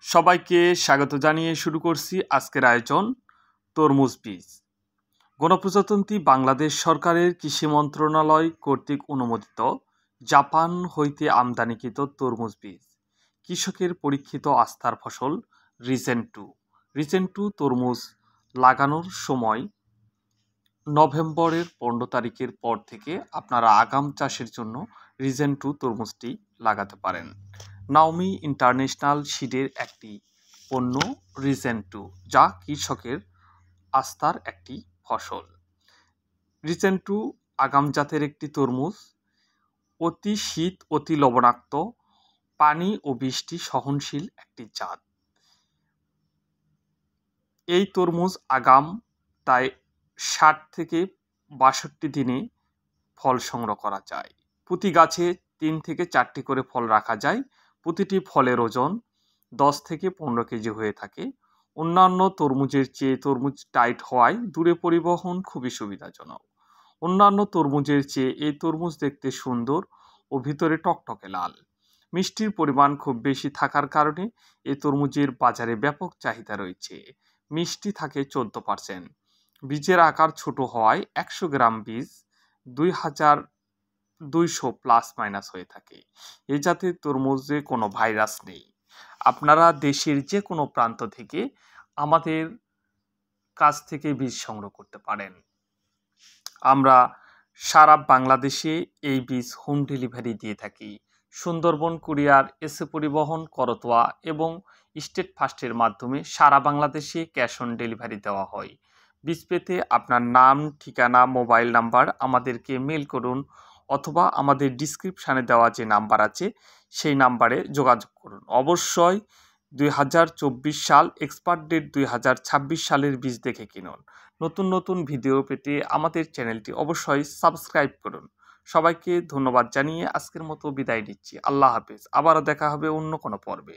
সবাইকে স্বাগত জানিয়ে শুরু করছি আজকের আয়োজন তরমুজ বীজ। গণপ্রজাতন্ত্রী বাংলাদেশ সরকারের কৃষি মন্ত্রণালয় কর্তৃক অনুমোদিত জাপান হইতে আমদানিকৃত তরমুজ বীজ কৃষকের পরীক্ষিত আস্থার ফসল রিজেন্ট টু তরমুজ লাগানোর সময় নভেম্বরের 15 তারিখের পর থেকে আপনারা আগাম চাষের জন্য রিজেন্ট টু তরমুজটি লাগাতে পারেন। নাওমি ইন্টারন্যাশনাল সিডের একটি পণ্য রিজেন্ট টু, যা কৃষকের আস্থার একটি ফসল। রিজেন্ট টু আগাম জাতের একটি তরমুজ, অতি শীত, অতি লবণাক্ত, পানি ও বৃষ্টি সহনশীল একটি জাত। এই তরমুজ আগাম তাই 60 থেকে 62 দিনে ফল সংগ্রহ করা যায়। প্রতি গাছে 3 থেকে 4টি করে ফল রাখা যায়। প্রতিটি ফলের ওজন 10 থেকে 15 কেজি হয়ে থাকে। অন্যান্য তরমুজের চেয়ে তরমুজ টাইট হওয়ায় দূরে পরিবহন খুবই সুবিধাজনক। অন্যান্য তরমুজের চেয়ে এই তরমুজ দেখতে সুন্দর ও ভিতরে টকটকে লাল। মিষ্টির পরিমাণ খুব বেশি থাকার কারণে এই তরমুজের বাজারে ব্যাপক চাহিদা রয়েছে। মিষ্টি থাকে 14%। বীজের আকার ছোট হওয়ায় 100 গ্রাম বীজ 2200 প্লাস মাইনাস হয়ে থাকে। এই জাতের তরমুজে কোনো ভাইরাস নেই। আপনারা দেশের যে কোনো প্রান্ত থেকে আমাদের কাছ থেকে বীজ সংগ্রহ করতে পারেন। আমরা সারা বাংলাদেশে এই বীজ হোম ডেলিভারি দিয়ে থাকি। সুন্দরবন কুরিয়ার, এসে পরিবহন, করতোয়া এবং স্টেট ফাস্টের মাধ্যমে সারা বাংলাদেশে ক্যাশ অন ডেলিভারি দেওয়া হয়। বীজ পেতে আপনার নাম, ঠিকানা, মোবাইল নাম্বার আমাদেরকে মেল করুন অথবা আমাদের ডিসক্রিপশানে দেওয়া যে নাম্বার আছে সেই নাম্বারে যোগাযোগ করুন। অবশ্যই 2024 সাল, এক্সপায়ার ডেট 2026 সালের বীজ দেখে কিনুন। নতুন নতুন ভিডিও পেতে আমাদের চ্যানেলটি অবশ্যই সাবস্ক্রাইব করুন। সবাইকে ধন্যবাদ জানিয়ে আজকের মতো বিদায় নিচ্ছি। আল্লাহ হাফেজ। আবারও দেখা হবে অন্য কোনো পর্বে।